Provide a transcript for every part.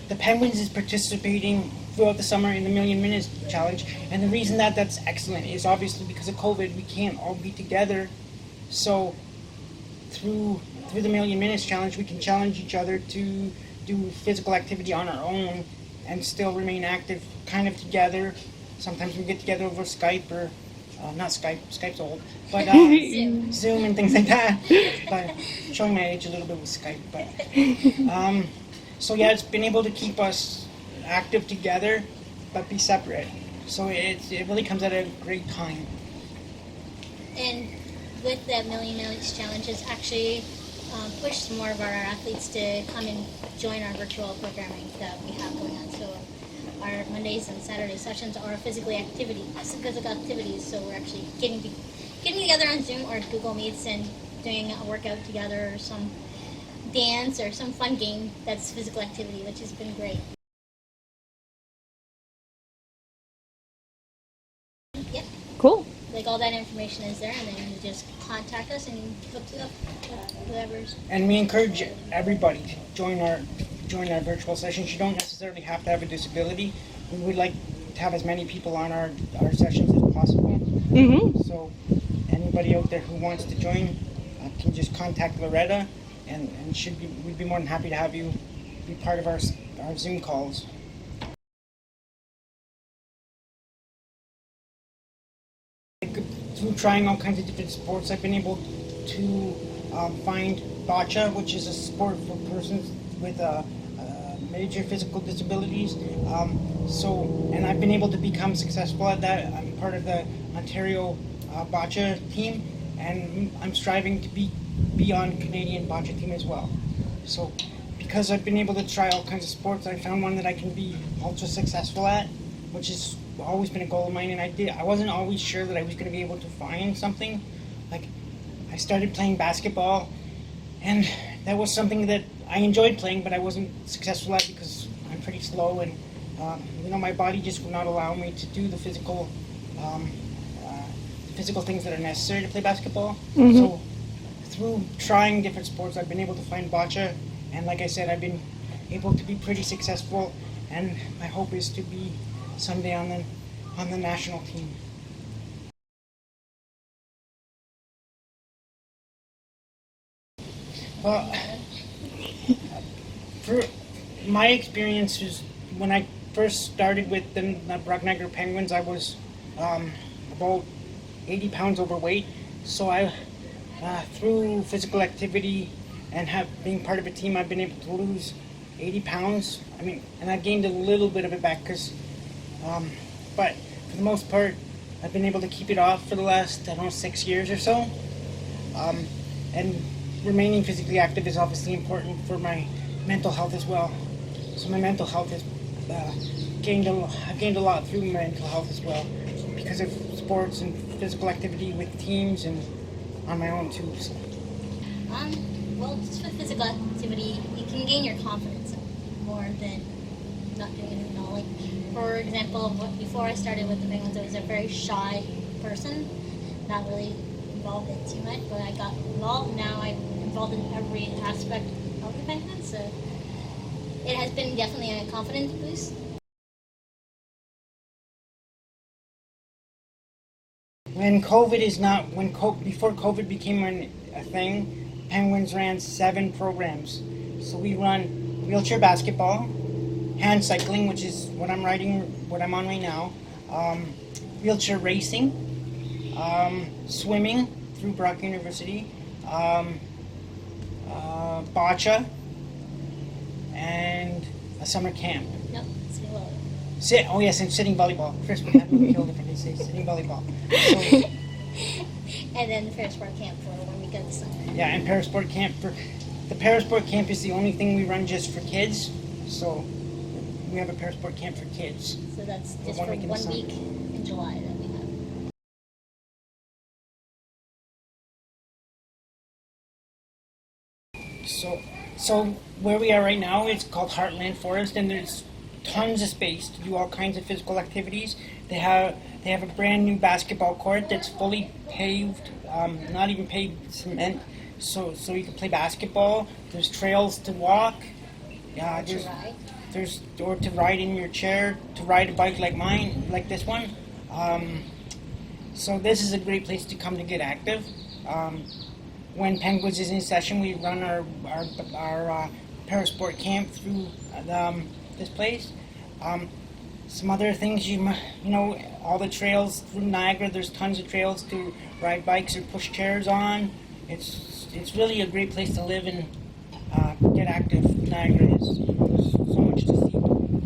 the Penguins is participating throughout the summer in the Million Minutes Challenge, and the reason that that's excellent is obviously because of COVID, we can't all be together. So through the Million Minutes Challenge, we can challenge each other to do physical activity on our own and still remain active, kind of together. Sometimes we get together over Skype or not Skype. Skype's old, but Zoom and things like that. But showing my age a little bit with Skype, but. So yeah, it's been able to keep us active together, but be separate. So it really comes at a great time. And with the Million Minutes Challenge, it's actually pushed more of our athletes to come and join our virtual programming that we have going on. So our Mondays and Saturday sessions are physical activities. So we're actually getting together on Zoom or Google Meets and doing a workout together or some dance or some fun game that's physical activity, which has been great. Yep. Cool. Like all that information is there, and then you just contact us and hook you up with whoever's. And we encourage everybody to join our virtual sessions. You don't necessarily have to have a disability. We would like to have as many people on our sessions as possible. Mm-hmm. So anybody out there who wants to join can just contact Loretta. And we'd be more than happy to have you be part of our Zoom calls. Through trying all kinds of different sports, I've been able to find bocce, which is a sport for persons with major physical disabilities. And I've been able to become successful at that. I'm part of the Ontario bocce team, and I'm striving to be on Canadian bocce team as well. So because I've been able to try all kinds of sports, I found one that I can be ultra successful at, which has always been a goal of mine. And I wasn't always sure that I was going to be able to find something. Like, I started playing basketball, and that was something that I enjoyed playing, but I wasn't successful at because I'm pretty slow, and my body just would not allow me to do the physical things that are necessary to play basketball. Mm-hmm. So through trying different sports, I've been able to find bocce, and like I said, I've been able to be pretty successful, and my hope is to be someday on the national team. Well, for my experience is when I first started with the Brock Niagara Penguins, I was about 80 pounds overweight. So I, through physical activity and being part of a team, I've been able to lose 80 pounds. And I've gained a little bit of it back but for the most part, I've been able to keep it off for the last, 6 years or so. And remaining physically active is obviously important for my mental health as well. So my mental health has I've gained a lot through mental health as well because of sports and physical activity with teams and on my own too. So. Well, just with physical activity, you can gain your confidence more than not doing it. Like, for example, before I started with the Penguins, I was a very shy person, not really involved in too much, but I got involved. Now I'm involved in every aspect of the Penguins, so it has been definitely a confidence boost. Before COVID became a thing, Penguins ran 7 programs. So we run wheelchair basketball, hand cycling, which is what I'm on right now, wheelchair racing, swimming through Brock University, bocce, and a summer camp. Nope, And sitting volleyball. First we had me killed if I did say sitting volleyball. So, and then the ParaSport camp for when we go to summer. Yeah, and ParaSport camp the ParaSport camp is the only thing we run just for kids. So we have a ParaSport camp for kids. So that's just for 1 week in July that we have. So where we are right now, it's called Heartland Forest, and there's tons of space to do all kinds of physical activities. They have a brand new basketball court that's fully paved, not even paved cement, so you can play basketball. There's trails to walk. or to ride in your chair, to ride a bike like mine, like this one. So this is a great place to come to get active. When Penguins is in session, we run our ParaSport camp through this place. Some other things all the trails through Niagara. There's tons of trails to ride bikes or push chairs on. It's really a great place to live and get active. Niagara is so much to see.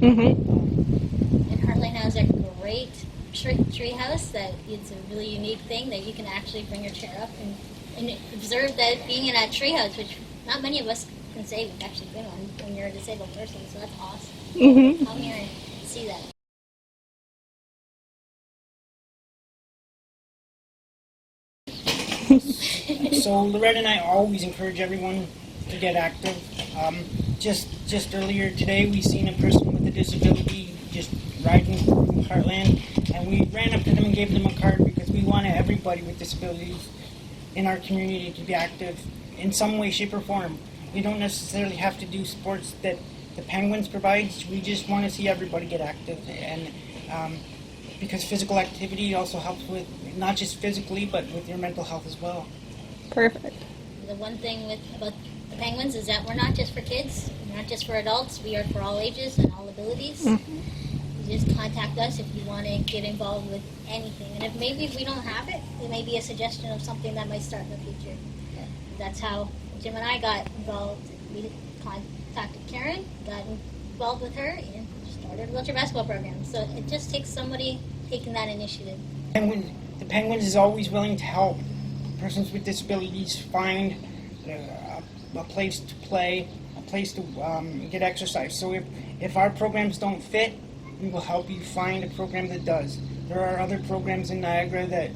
And Heartland has a great tree house that it's a really unique thing that you can actually bring your chair up and observe that being in a tree house, which not many of us can say we've actually been on when you're a disabled person, so that's awesome. Come here and see that. So Loretta and I always encourage everyone to get active. Just earlier today, we seen a person with a disability just riding through Heartland, and we ran up to them and gave them a card because we want everybody with disabilities in our community to be active in some way, shape, or form. We don't necessarily have to do sports that the Penguins provides. We just want to see everybody get active, and because physical activity also helps with not just physically, but with your mental health as well. Perfect. The one thing about the Penguins is that we're not just for kids, we're not just for adults, we are for all ages and all abilities. You just contact us if you want to get involved with anything. And if maybe we don't have it, it may be a suggestion of something that might start in the future. That's how Jim and I got involved. We contacted Karen, got involved with her, and started a wheelchair basketball program. So it just takes somebody taking that initiative. The Penguins is always willing to help persons with disabilities find a place to play, a place to get exercise. So if our programs don't fit, we will help you find a program that does. There are other programs in Niagara that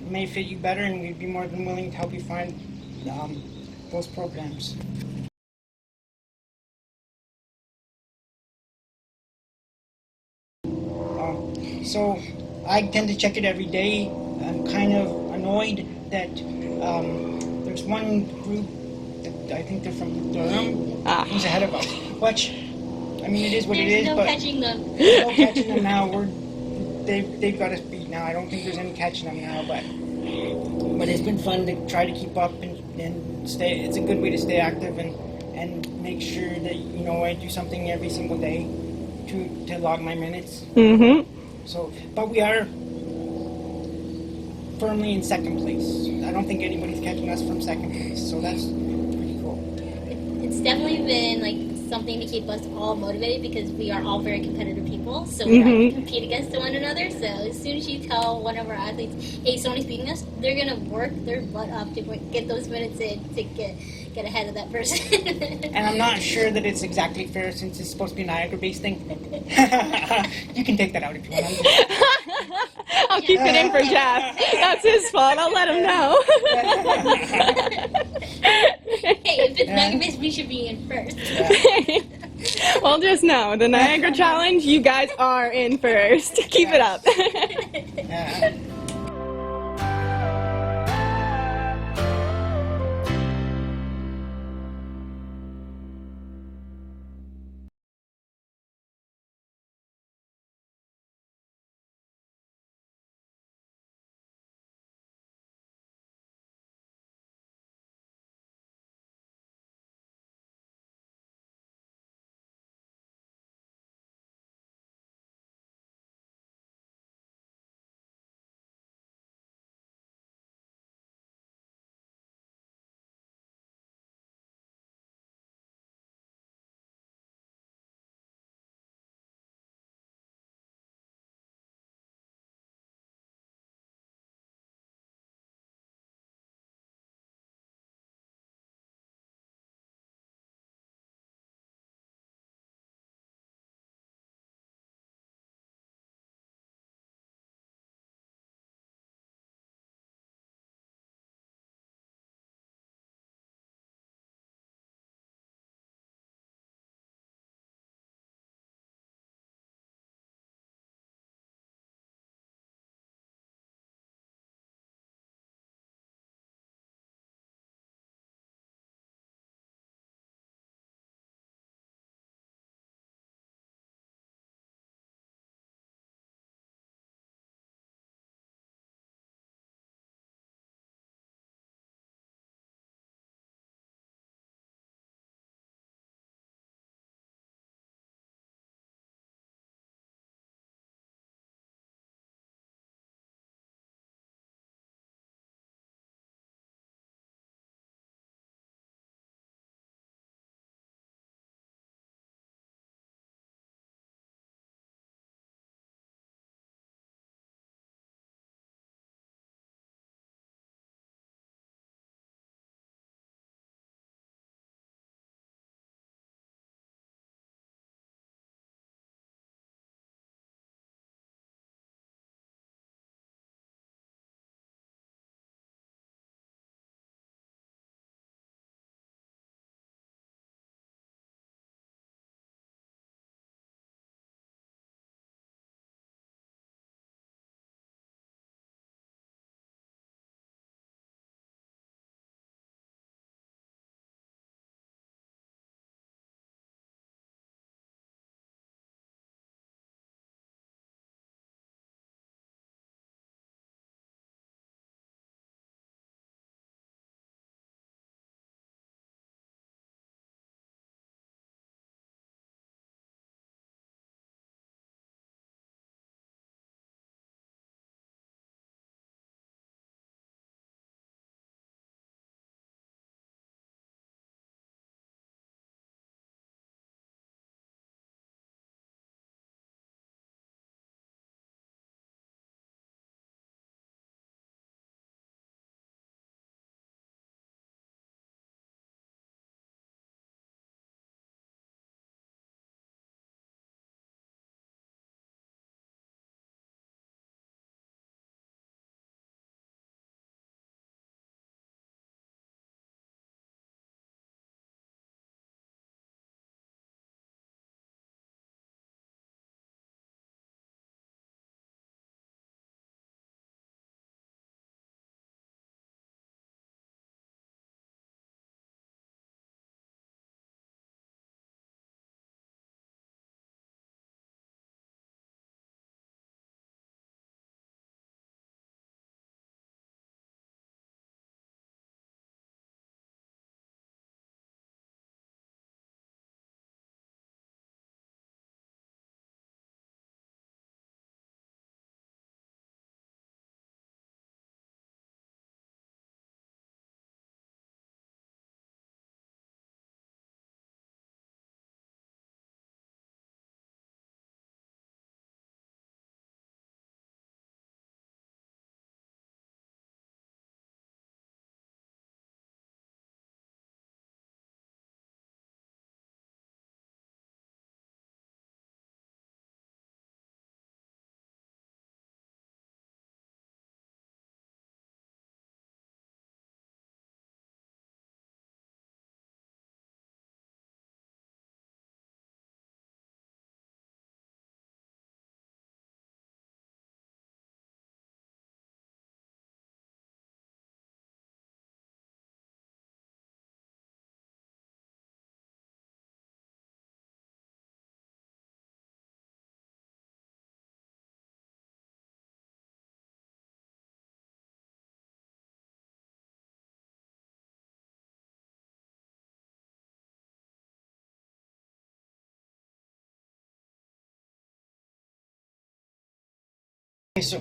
may fit you better, and we'd be more than willing to help you find those programs. So I tend to check it every day. I'm kind of annoyed that there's one group that I think they're from Durham who's ahead of us. Which, I mean, it is what it is. There's no but catching them. There's no catching them now. They've got us beat now. I don't think there's any catching them now, but it's been fun to try to keep up and stay. It's a good way to stay active and make sure that I do something every single day to log my minutes. So, but we are firmly in second place. I don't think anybody's catching us from second place, so that's pretty cool. It's definitely been like something to keep us all motivated because we are all very competitive people, so we try to compete against one another. So as soon as you tell one of our athletes, hey, somebody's beating us, they're gonna work their butt up to get those minutes in to get ahead of that person. And I'm not sure that it's exactly fair since it's supposed to be a Niagara-based thing. You can take that out if you want. I'll keep it in for Jeff. That's his fault. I'll let him know. Hey, if it's Niagara-based, we should be in first. Well, just know, the Niagara Challenge, you guys are in first. Keep it up. Yeah. So